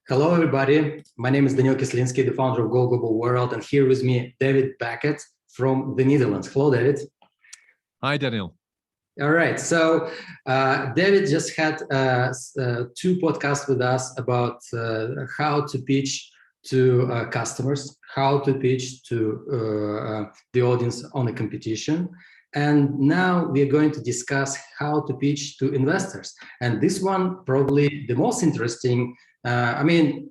Hello, everybody. My name is Daniel Kislinski, the founder of Global World, and here with me, David Beckett from the Netherlands. Hello, David. Hi, Daniel. All right. So David just had two podcasts with us about how to pitch to customers, how to pitch to the audience on a competition. And now we are going to discuss how to pitch to investors. And this one probably the most interesting.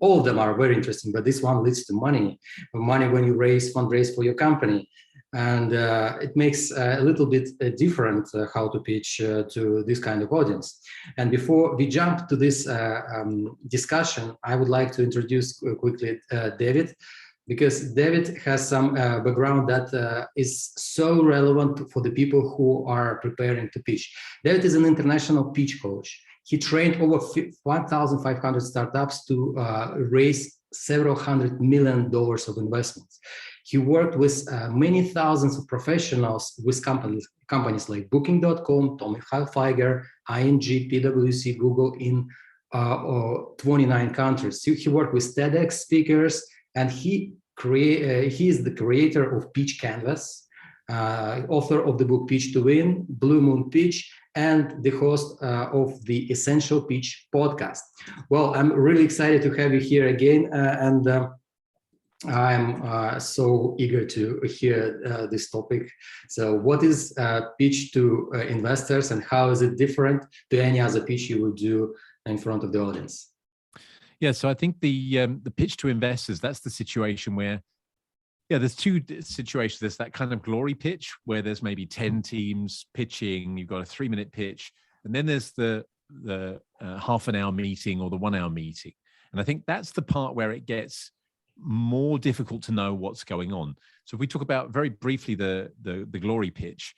All of them are very interesting, but this one leads to money when you fundraise for your company. And it makes a little bit different how to pitch to this kind of audience. And before we jump to this discussion, I would like to introduce quickly David, because David has some background that is so relevant for the people who are preparing to pitch. David is an international pitch coach. He trained over 1,500 startups to raise several $100 million of investments. He worked with many thousands of professionals with companies like Booking.com, Tommy Hilfiger, ING, PwC, Google in 29 countries. He worked with TEDx speakers, and he is the creator of Pitch Canvas, author of the book Pitch to Win, Blue Moon Pitch, and the host of the Essential Pitch podcast. Well, I'm really excited to have you here again, and I'm so eager to hear this topic. So what is pitch to investors, and how is it different to any other pitch you would do in front of the audience? Yeah, so I think the pitch to investors, that's the situation where, there's two situations. There's that kind of glory pitch where there's maybe 10 teams pitching, you've got a 3-minute pitch, and then there's the half an hour meeting or the 1 hour meeting. And I think that's the part where it gets more difficult to know what's going on. So if we talk about very briefly the glory pitch,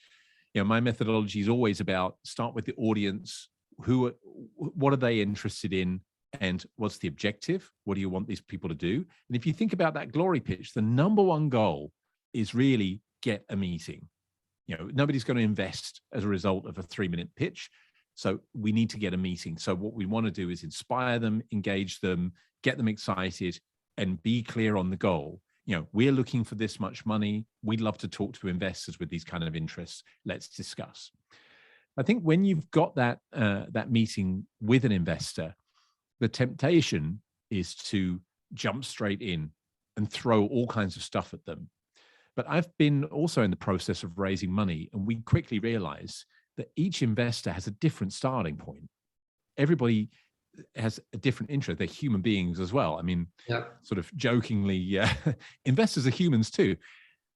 my methodology is always about start with the audience. What are they interested in? And what's the objective? What do you want these people to do? And if you think about that glory pitch, the number one goal is really get a meeting. Nobody's going to invest as a result of a 3-minute pitch. So we need to get a meeting. So what we want to do is inspire them, engage them, get them excited, and be clear on the goal. We're looking for this much money. We'd love to talk to investors with these kind of interests. Let's discuss. I think when you've got that meeting with an investor, the temptation is to jump straight in and throw all kinds of stuff at them. But I've been also in the process of raising money, and we quickly realize that each investor has a different starting point. Everybody has a different interest. They're human beings as well. Sort of jokingly, investors are humans too.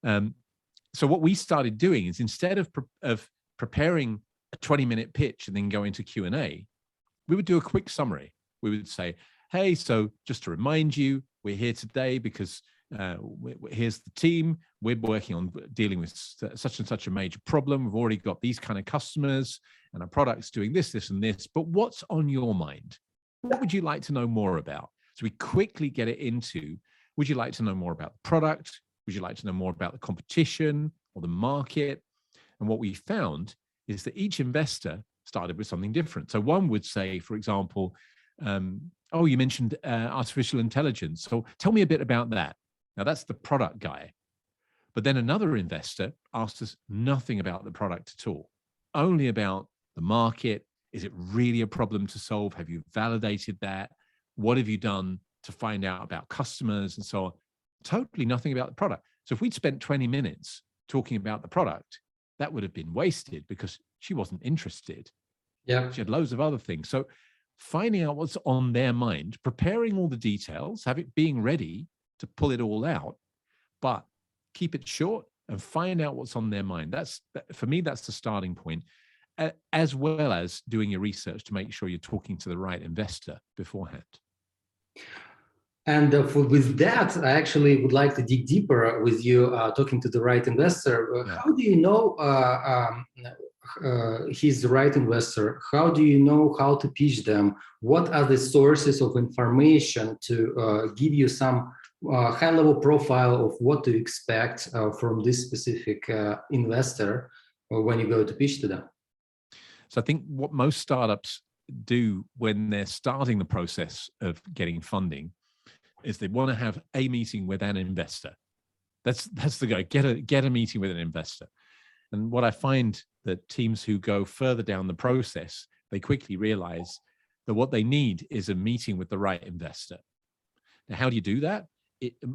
So what we started doing is, instead of preparing a 20-minute pitch and then go into Q&A, we would do a quick summary. We would say, hey, so just to remind you, we're here today because here's the team. We're working on dealing with such and such a major problem. We've already got these kind of customers, and our product's doing this, this, and this. But what's on your mind? What would you like to know more about? So we quickly get it into, would you like to know more about the product? Would you like to know more about the competition or the market? And what we found is that each investor started with something different. So one would say, for example, you mentioned artificial intelligence. So tell me a bit about that. Now that's the product guy. But then another investor asked us nothing about the product at all, only about the market. Is it really a problem to solve? Have you validated that? What have you done to find out about customers and so on? Totally nothing about the product. So if we'd spent 20 minutes talking about the product, that would have been wasted because she wasn't interested. Yeah. She had loads of other things. So finding out what's on their mind, preparing all the details, being ready to pull it all out, but keep it short and find out what's on their mind. For me, that's the starting point, as well as doing your research to make sure you're talking to the right investor beforehand. And with that, I actually would like to dig deeper with you, talking to the right investor. How do you know he's the right investor? How do you know how to pitch them? What are the sources of information to give you some high-level profile of what to expect from this specific investor when you go to pitch to them? So I think what most startups do when they're starting the process of getting funding is they want to have a meeting with an investor. That's the guy. Get a meeting with an investor. And what I find that teams who go further down the process, they quickly realize that what they need is a meeting with the right investor. Now, how do you do that?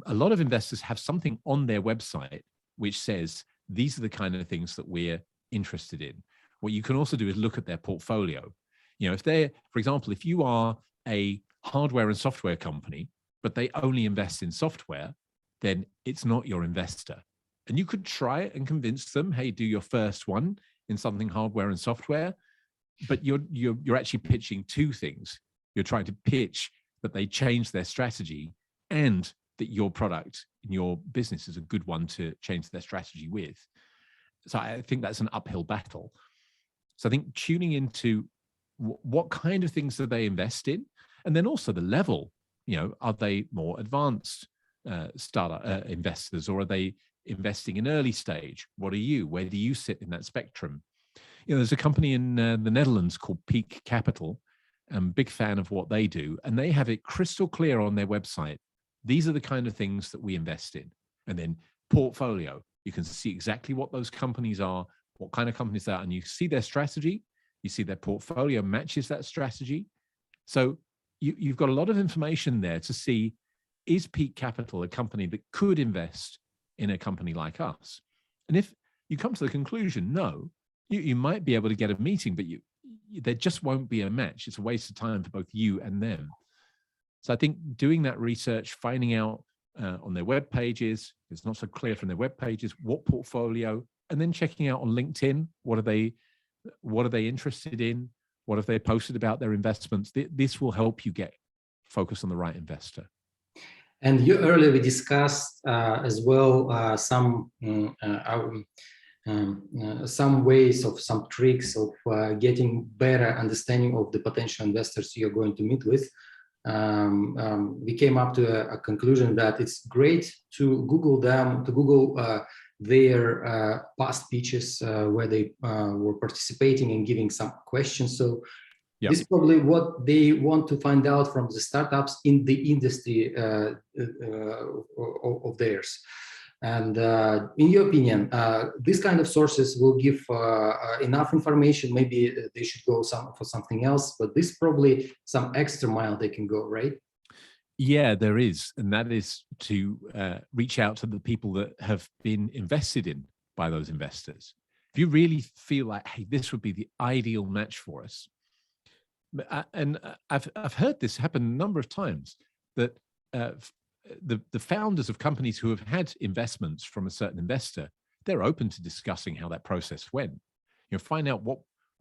A lot of investors have something on their website which says, these are the kind of things that we're interested in. What you can also do is look at their portfolio. If they're, for example, if you are a hardware and software company, but they only invest in software, then it's not your investor. And you could try it and convince them, hey, do your first one in something hardware and software, but you're actually pitching two things. You're trying to pitch that they change their strategy and that your product in your business is a good one to change their strategy with. So I think that's an uphill battle. So I think tuning into what kind of things do they invest in, and then also the level. Are they more advanced startup investors, or are they investing in early stage? What are you? Where do you sit in that spectrum? There's a company in the Netherlands called Peak Capital. I'm a big fan of what they do, and they have it crystal clear on their website. These are the kind of things that we invest in. And then portfolio, you can see exactly what those companies are, what kind of companies they are, and you see their strategy, you see their portfolio matches that strategy. So you've got a lot of information there to see, is Peak Capital a company that could invest in a company like us? And if you come to the conclusion, no, you might be able to get a meeting, but there just won't be a match. It's a waste of time for both you and them. So I think doing that research, finding out on their web pages, it's not so clear from their web pages, what portfolio, and then checking out on LinkedIn, what are they interested in? What have they posted about their investments? This will help you get focused on the right investor. And earlier we discussed as well some ways of some tricks of getting better understanding of the potential investors you're going to meet with. We came up to a conclusion that it's great to Google them, to Google their past pitches where they were participating and giving some questions. So yep. This is probably what they want to find out from the startups in the industry of theirs. And in your opinion, these kind of sources will give enough information. Maybe they should go for something else, but this probably some extra mile they can go, right? Yeah, there is. And that is to reach out to the people that have been invested in by those investors. If you really feel like, hey, this would be the ideal match for us. And I've heard this happen a number of times, that the founders of companies who have had investments from a certain investor, they're open to discussing how that process went. Find out what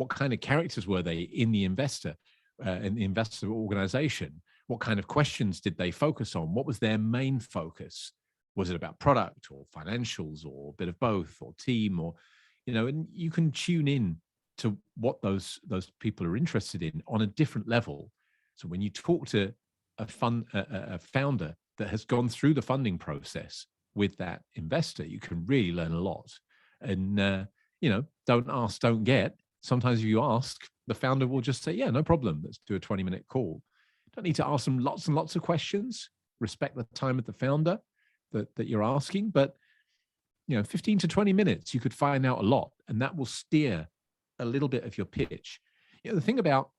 kind of characters were they in the investor organization. What kind of questions did they focus on? What was their main focus? Was it about product or financials or a bit of both, or team, or and you can tune in to what those people are interested in on a different level. So when you talk to a founder that has gone through the funding process with that investor, you can really learn a lot. And don't ask, don't get. Sometimes if you ask, the founder will just say, yeah, no problem, let's do a 20-minute call. Don't need to ask them lots and lots of questions. Respect the time of the founder that you're asking, but 15 to 20 minutes, you could find out a lot, and that will steer a little bit of your pitch. The thing about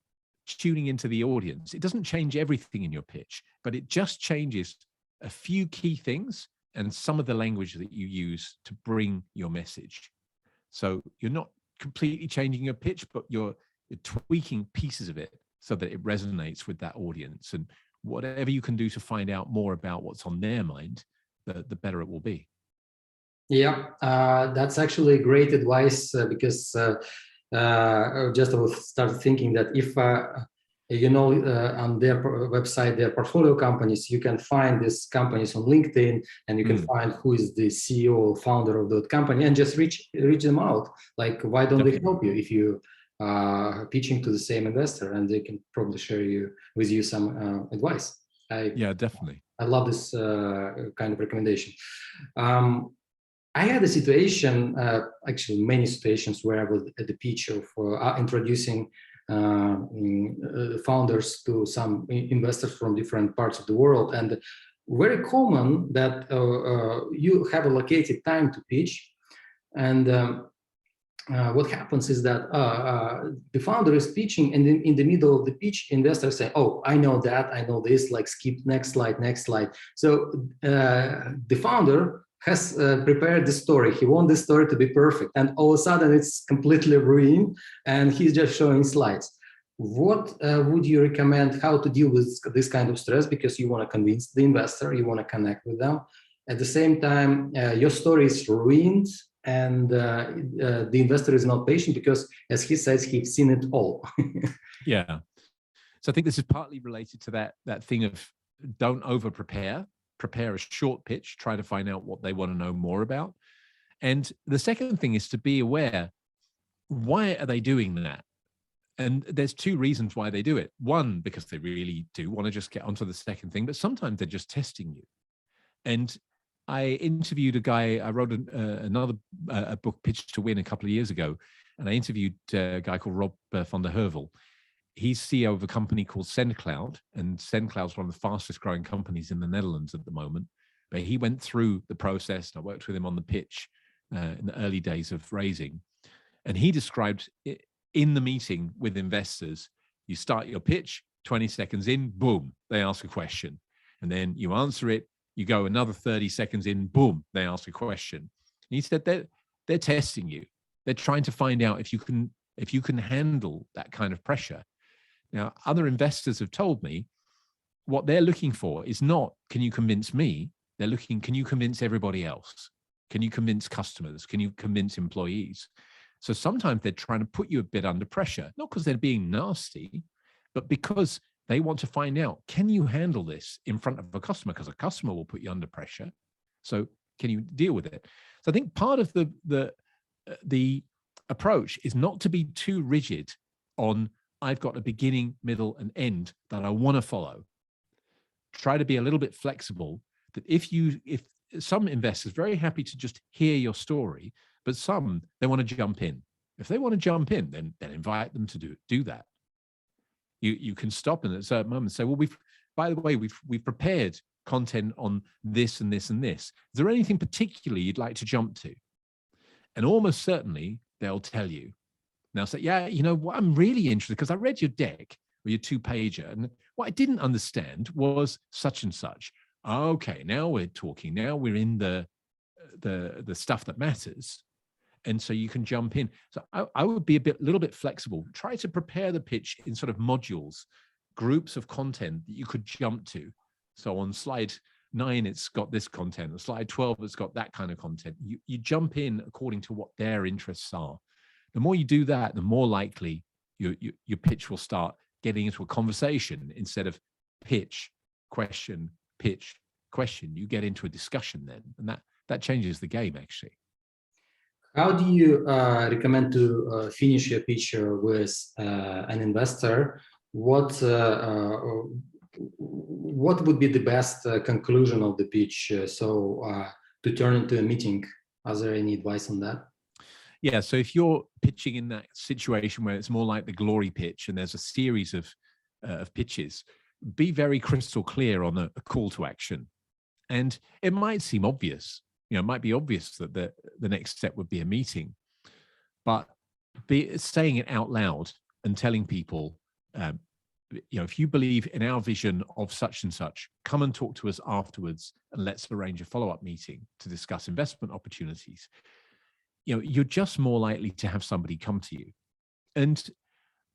tuning into the audience, it doesn't change everything in your pitch, but it just changes a few key things and some of the language that you use to bring your message. So you're not completely changing your pitch, but you're tweaking pieces of it so that it resonates with that audience. And whatever you can do to find out more about what's on their mind, the better it will be. Yeah, that's actually great advice because just I started thinking that if on their website, their portfolio companies, you can find these companies on LinkedIn, and you can find who is the CEO or founder of that company, and just reach them out. Like, why don't they help you if you are pitching to the same investor, and they can probably share with you some advice. Yeah, definitely. I love this kind of recommendation. I had a situation, actually many situations, where I was at the pitch of introducing founders to some investors from different parts of the world. And very common that you have allocated time to pitch, and what happens is that the founder is pitching, and in the middle of the pitch, investors say, "Oh, I know that, I know this, like skip next slide, next slide." So the founder has prepared the story. He wants the story to be perfect, and all of a sudden it's completely ruined, and he's just showing slides. What would you recommend how to deal with this kind of stress? Because you want to convince the investor, you want to connect with them. At the same time, your story is ruined, and the investor is not patient because, as he says, he's seen it all. Yeah. So I think this is partly related to that thing of don't over prepare. Prepare a short pitch, try to find out what they want to know more about. And the second thing is to be aware, why are they doing that? And there's two reasons why they do it. One, because they really do want to just get onto the second thing, but sometimes they're just testing you. And I interviewed a guy, I wrote another book, Pitch to Win, a couple of years ago, and I interviewed a guy called Rob van der Heuvel. He's CEO of a company called SendCloud, and SendCloud is one of the fastest growing companies in the Netherlands at the moment. But he went through the process, and I worked with him on the pitch in the early days of raising. And he described it in the meeting with investors, you start your pitch, 20 seconds in, boom, they ask a question. And then you answer it, you go another 30 seconds in, boom, they ask a question. And he said that they're testing you. They're trying to find out if you can handle that kind of pressure. Now, other investors have told me what they're looking for is not, can you convince me? They're looking, can you convince everybody else? Can you convince customers? Can you convince employees? So sometimes they're trying to put you a bit under pressure, not because they're being nasty, but because they want to find out, can you handle this in front of a customer? Because a customer will put you under pressure. So can you deal with it? So I think part of the approach is not to be too rigid on, I've got a beginning, middle, and end that I want to follow. Try to be a little bit flexible, that if some investors are very happy to just hear your story, but some, they want to jump in. If they want to jump in, then invite them to do that. You can stop in at a certain moment and say, well, by the way, we've prepared content on this and this and this. Is there anything particularly you'd like to jump to? And almost certainly they'll tell you. And they'll say, yeah, you know what, I'm really interested because I read your deck or your 2-pager, and what I didn't understand was such and such. Okay, now we're talking. Now we're in the stuff that matters. And so you can jump in. So I would be a little bit flexible. Try to prepare the pitch in sort of modules, groups of content that you could jump to. So on slide 9, it's got this content. On slide 12, it's got that kind of content. You jump in according to what their interests are. The more you do that, the more likely your pitch will start getting into a conversation instead of pitch, question, pitch, question. You get into a discussion then, and that changes the game, actually. How do you recommend to finish your pitch with an investor? What would be the best conclusion of the pitch to turn into a meeting? Is there any advice on that? Yeah, so if you're pitching in that situation where it's more like the glory pitch and there's a series of pitches, be very crystal clear on a call to action. And it might seem obvious. It might be obvious that the next step would be a meeting, but saying it out loud and telling people, if you believe in our vision of such and such, come and talk to us afterwards and let's arrange a follow-up meeting to discuss investment opportunities. You're just more likely to have somebody come to you. And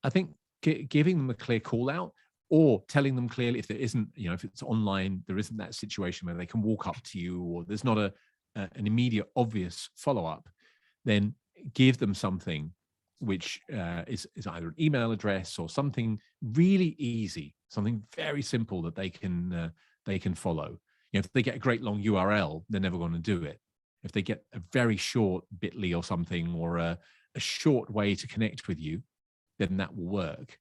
I think giving them a clear call out, or telling them clearly if there isn't, if it's online, there isn't that situation where they can walk up to you, or there's not an immediate obvious follow-up, then give them something which is either an email address or something really easy, something very simple that they can follow. If they get a great long URL, they're never going to do it. If they get a very short bit.ly or something, or a short way to connect with you, then that will work.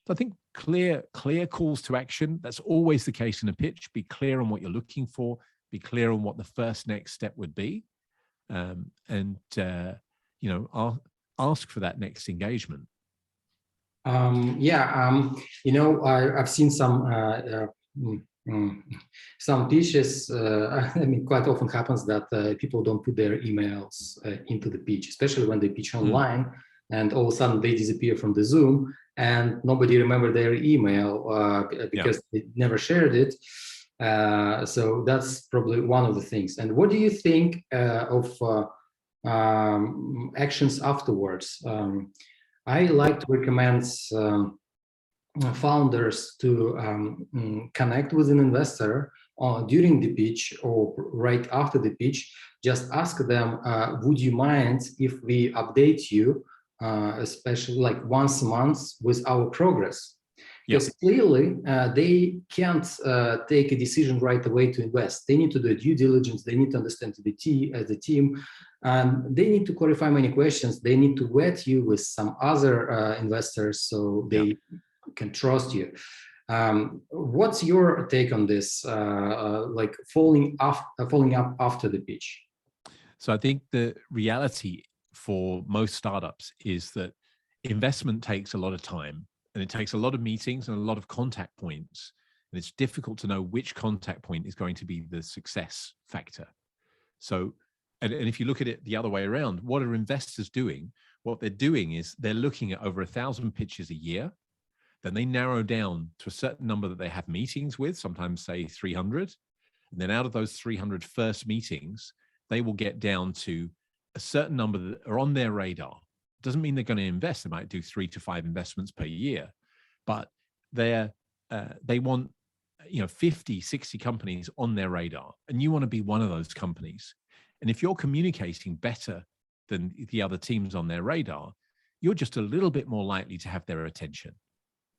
So I think clear calls to action. That's always the case in a pitch. Be clear on what you're looking for. Be clear on what the first next step would be, and ask for that next engagement. I've seen mm, mm, some pitches. I mean, quite often happens that people don't put their emails into the pitch, especially when they pitch online, and all of a sudden they disappear from the Zoom, and nobody remember their email because they never shared it. So that's probably one of the things. And what do you think of actions afterwards? I like to recommend founders to connect with an investor during the pitch or right after the pitch. Just ask them, would you mind if we update you, especially like once a month, with our progress? Because clearly they can't take a decision right away to invest. They need to do due diligence. They need to understand the team. They need to clarify many questions. They need to vet you with some other investors so they can trust you. What's your take on this, like following up after the pitch? So I think the reality for most startups is that investment takes a lot of time, and it takes a lot of meetings and a lot of contact points. And it's difficult to know which contact point is going to be the success factor. So, and if you look at it the other way around, what are investors doing? What they're doing is they're looking at over 1,000 pitches a year. Then they narrow down to a certain number that they have meetings with, sometimes say 300. And then out of those 300 first meetings, they will get down to a certain number that are on their radar. Doesn't mean they're going to invest. They might do 3 to 5 investments per year, but they want 50, 60 companies on their radar, and you want to be one of those companies. And if you're communicating better than the other teams on their radar, you're just a little bit more likely to have their attention.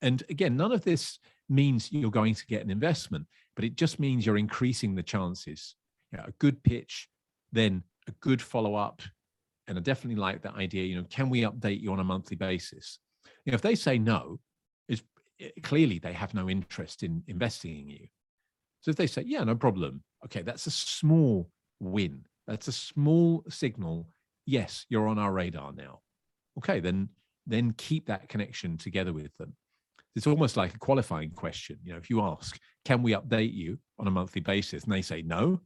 And again, none of this means you're going to get an investment, but it just means you're increasing the chances. A good pitch, then a good follow-up. And I definitely like that idea, can we update you on a monthly basis? If they say no, clearly they have no interest in investing in you. So if they say, yeah, no problem. Okay, that's a small win. That's a small signal. Yes, you're on our radar now. Okay, then keep that connection together with them. It's almost like a qualifying question. If you ask, can we update you on a monthly basis? And they say no.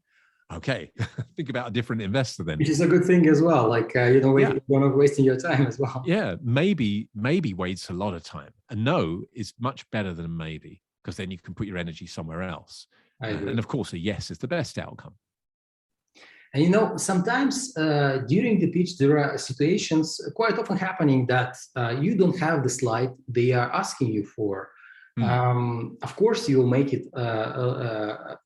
Okay, think about a different investor then. Which is a good thing as well. Like, you're not wasting your time as well. Yeah, maybe wastes a lot of time. A no is much better than a maybe, because then you can put your energy somewhere else. And of course, a yes is the best outcome. And sometimes during the pitch, there are situations quite often happening that you don't have the slide they are asking you for. Of course, you'll make it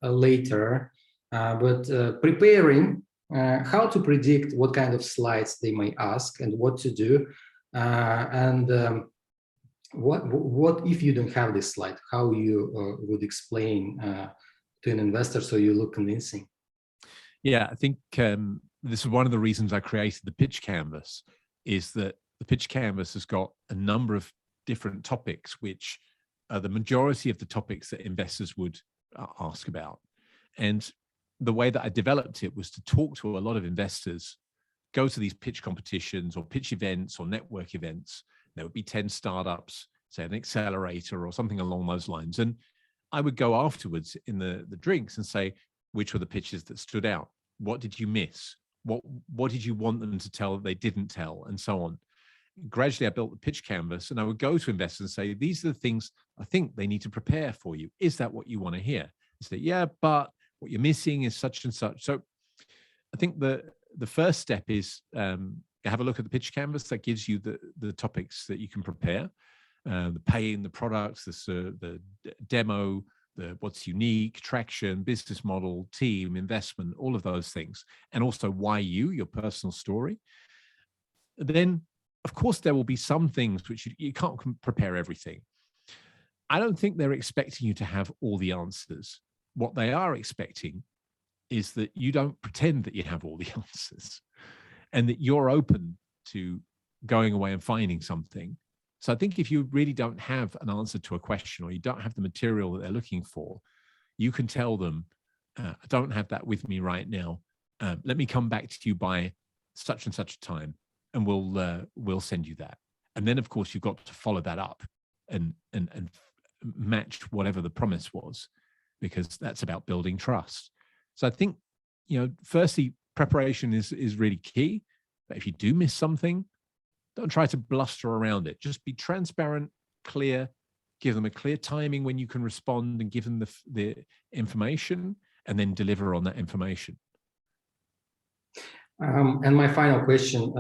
later, but preparing how to predict what kind of slides they may ask and what to do, and what if you don't have this slide, how you would explain to an investor so you look convincing. Yeah, I think this is one of the reasons I created the pitch canvas, is that the pitch canvas has got a number of different topics, which are the majority of the topics that investors would ask about. And the way that I developed it was to talk to a lot of investors, go to these pitch competitions or pitch events or network events. There would be 10 startups, say an accelerator or something along those lines. And I would go afterwards in the drinks and say, which were the pitches that stood out? What did you miss? What did you want them to tell that they didn't tell? And so on. Gradually, I built the pitch canvas, and I would go to investors and say, these are the things I think they need to prepare for you. Is that what you want to hear? I say, yeah, but what you're missing is such and such. So I think the first step is have a look at the pitch canvas. That gives you the topics that you can prepare, the paying, the products, the demo, what's unique, traction, business model, team, investment, all of those things. And also why your personal story. Then, of course, there will be some things which you can't prepare everything. I don't think they're expecting you to have all the answers. What they are expecting is that you don't pretend that you have all the answers, and that you're open to going away and finding something. So I think if you really don't have an answer to a question, or you don't have the material that they're looking for, you can tell them, I don't have that with me right now. Let me come back to you by such and such a time, and we'll send you that. And then, of course, you've got to follow that up and match whatever the promise was, because that's about building trust. So I think, firstly, preparation is really key. But if you do miss something, don't try to bluster around it. Just be transparent, clear, give them a clear timing when you can respond, and give them the information, and then deliver on that information. And my final question,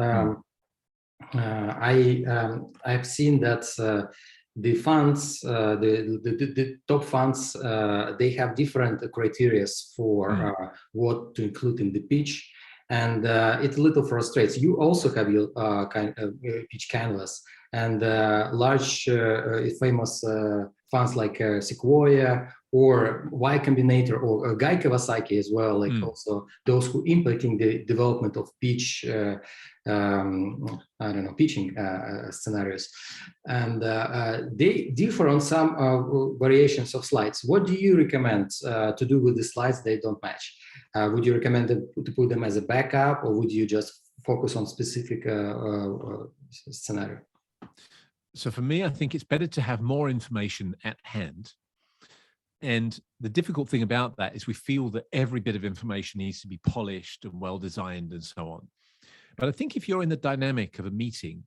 I've seen that the funds, the top funds, they have different criteria for what to include in the pitch, and it a little frustrates. You also have your pitch canvas, and large famous funds like Sequoia or Y Combinator or Guy Kawasaki as well, like also those who impacting the development of pitch, pitching scenarios, and they differ on some variations of slides. What do you recommend to do with the slides they don't match? Would you recommend to put them as a backup, or would you just focus on specific scenario? So for me, I think it's better to have more information at hand. And the difficult thing about that is we feel that every bit of information needs to be polished and well designed and so on. But I think if you're in the dynamic of a meeting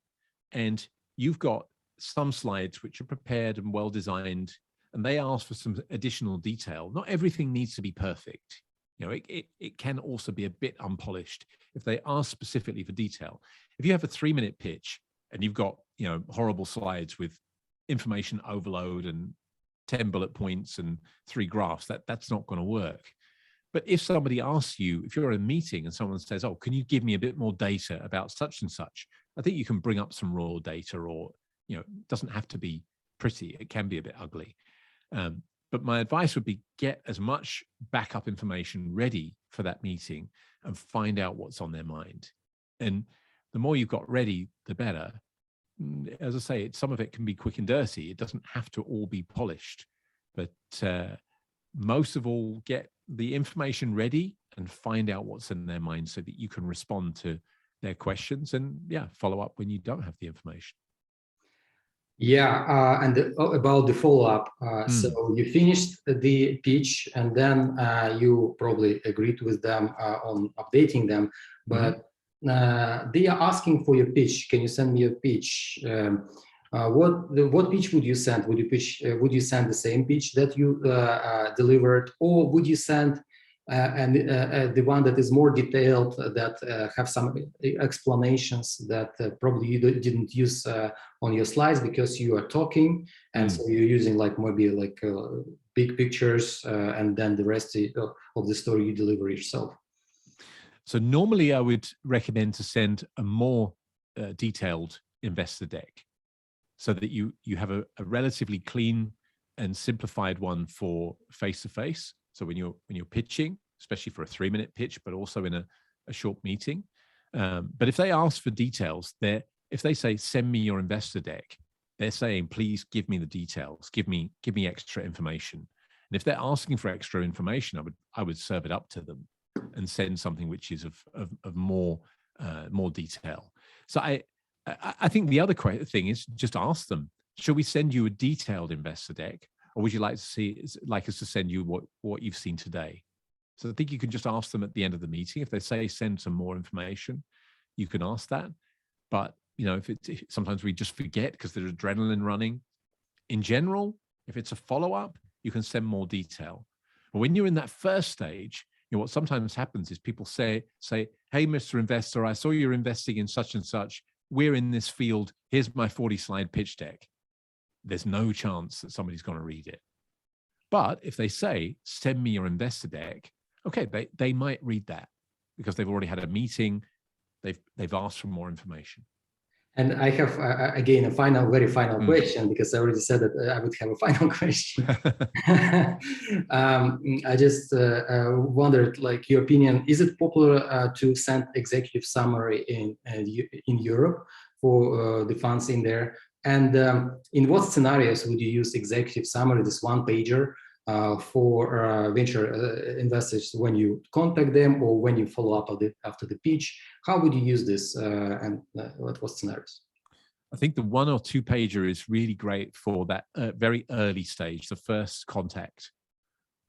and you've got some slides which are prepared and well designed, and they ask for some additional detail, not everything needs to be perfect. It can also be a bit unpolished if they ask specifically for detail. If you have a 3-minute pitch and you've got, horrible slides with information overload and 10 bullet points and 3 graphs, that's not going to work. But if somebody asks you, if you're in a meeting and someone says, oh, can you give me a bit more data about such and such? I think you can bring up some raw data, or, it doesn't have to be pretty. It can be a bit ugly. But my advice would be get as much backup information ready for that meeting and find out what's on their mind. And the more you've got ready, the better. As I say, some of it can be quick and dirty. It doesn't have to all be polished. But most of all, get the information ready and find out what's in their mind so that you can respond to their questions and follow up when you don't have the information. And about the follow-up, so you finished the pitch and then you probably agreed with them on updating them, but they are asking for your pitch. Can you send me a pitch? What pitch would you send? Would you send the same pitch that you delivered, or would you send the one that is more detailed, that have some explanations that probably you didn't use on your slides because you are talking, and so you're using maybe big pictures, and then the rest of the story you deliver yourself? So normally I would recommend to send a more detailed investor deck, so that you have a relatively clean and simplified one for face-to-face. So when you're pitching, especially for a 3-minute pitch, but also in a short meeting. But if they ask for details, if they say, send me your investor deck, they're saying, please give me the details, give me extra information. And if they're asking for extra information, I would serve it up to them and send something which is of more detail. So I think the other thing is just ask them, should we send you a detailed investor deck, or would you like us to send you what you've seen today? So I think you can just ask them at the end of the meeting. If they say send some more information, you can ask that. But sometimes we just forget because there's adrenaline running. In general, if it's a follow-up, you can send more detail. But when you're in that first stage, what sometimes happens is people say, hey, Mr. Investor, I saw you're investing in such and such. We're in this field. Here's my 40-slide pitch deck. There's no chance that somebody's going to read it. But if they say, send me your investor deck, okay, they might read that because they've already had a meeting. They've asked for more information. And I have, again, a very final question, because I already said that I would have a final question. I just wondered, your opinion, is it popular to send executive summary in Europe for the funds in there? And in what scenarios would you use executive summary, this one-pager, for venture investors when you contact them or when you follow up after the pitch? How would you use this, and what scenarios? I think the 1 or 2 pager is really great for that very early stage, the first contact,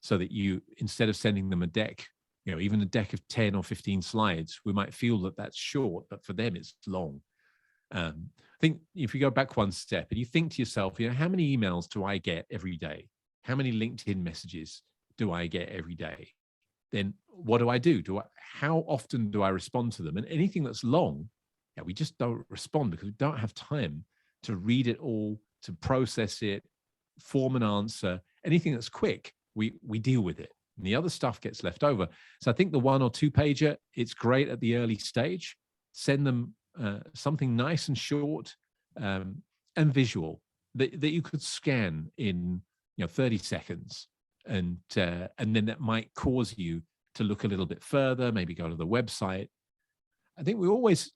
so that you, instead of sending them a deck, even a deck of 10 or 15 slides, we might feel that that's short, but for them it's long. I think if you go back one step and you think to yourself, how many emails do I get every day? How many LinkedIn messages do I get every day? Then what do I do? How often do I respond to them? And anything that's long, we just don't respond because we don't have time to read it all, to process it, form an answer. Anything that's quick, we deal with it. And the other stuff gets left over. So I think the 1 or 2 pager, it's great at the early stage. Send them something nice and short and visual that you could scan in 30 seconds. And then that might cause you to look a little bit further, maybe go to the website. I think we always,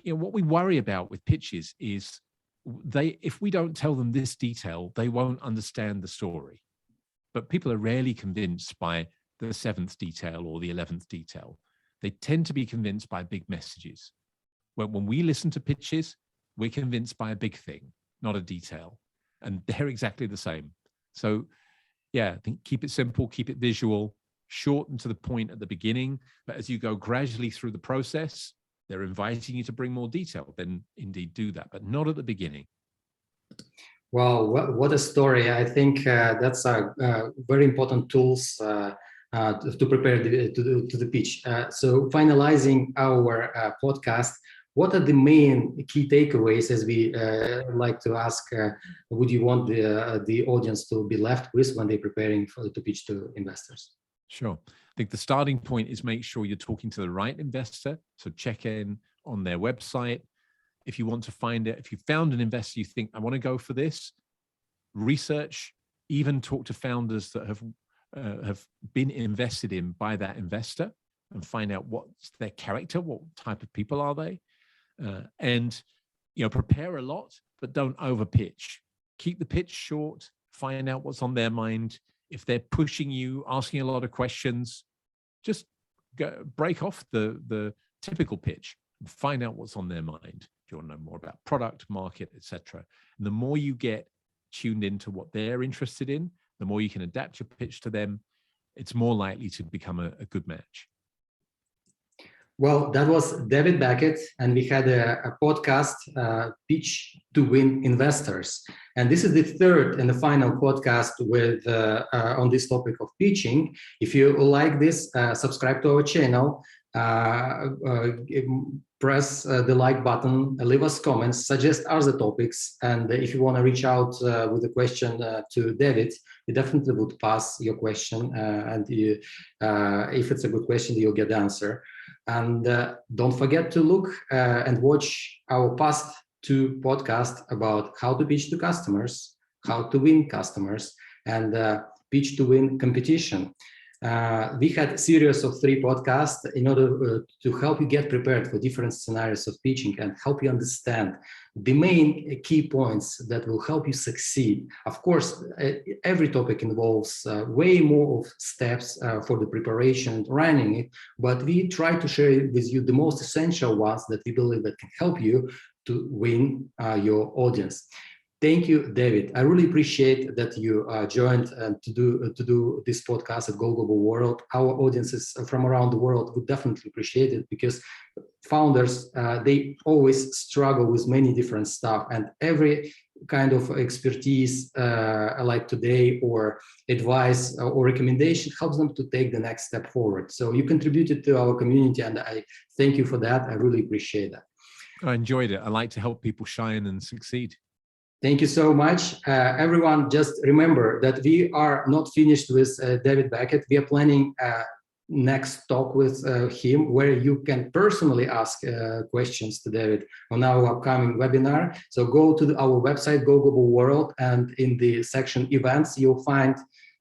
what we worry about with pitches is if we don't tell them this detail, they won't understand the story. But people are rarely convinced by the 7th detail or the 11th detail. They tend to be convinced by big messages. When we listen to pitches, we're convinced by a big thing, not a detail. And they're exactly the same. So I think keep it simple, keep it visual, short and to the point at the beginning. But as you go gradually through the process, they're inviting you to bring more detail, then indeed do that, but not at the beginning. Wow, what a story. I think that's a very important tools to prepare to the pitch. So finalizing our podcast, what are the main key takeaways, as we like to ask, would you want the audience to be left with when they're preparing to pitch to investors? Sure. I think the starting point is make sure you're talking to the right investor. So check in on their website. If you want to find it, if you found an investor you think, I want to go for this, research, even talk to founders that have been invested in by that investor and find out what's their character, what type of people are they, and prepare a lot, but don't over pitch. Keep the pitch short. Find out what's on their mind. If they're pushing you, asking a lot of questions, just break off the typical pitch and find out what's on their mind. Do you want to know more about product, market, etc.? And the more you get tuned into what they're interested in, the more you can adapt your pitch to them, it's more likely to become a good match. Well, that was David Beckett, and we had a podcast, Pitch to Win Investors. And this is the third and the final podcast with on this topic of pitching. If you like this, subscribe to our channel, press the like button, leave us comments, suggest other topics. And if you want to reach out with a question to David, we definitely would pass your question. And if it's a good question, you'll get the answer. And don't forget to look and watch our past 2 podcasts about how to pitch to customers, how to win customers, and pitch to win competition. We had a series of 3 podcasts in order to help you get prepared for different scenarios of pitching and help you understand the main key points that will help you succeed. Of course, every topic involves way more of steps for the preparation, running it, but we try to share with you the most essential ones that we believe that can help you to win your audience. Thank you, David. I really appreciate that you joined to do this podcast at Go Global World. Our audiences from around the world would definitely appreciate it, because founders, they always struggle with many different stuff, and every kind of expertise like today, or advice or recommendation, helps them to take the next step forward. So you contributed to our community, and I thank you for that. I really appreciate that. I enjoyed it. I like to help people shine and succeed. Thank you so much. Everyone, just remember that we are not finished with David Beckett. We are planning next talk with him, where you can personally ask questions to David on our upcoming webinar. So go to our website, Go Global World, and in the section events, you'll find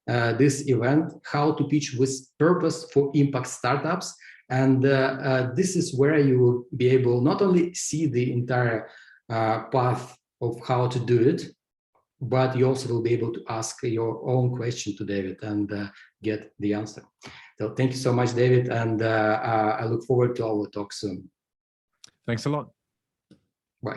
this event, How to Pitch with Purpose for Impact Startups. And this is where you will be able not only see the entire path of how to do it, but you also will be able to ask your own question to David and get the answer. So thank you so much, David, and I look forward to our talk soon. Thanks a lot.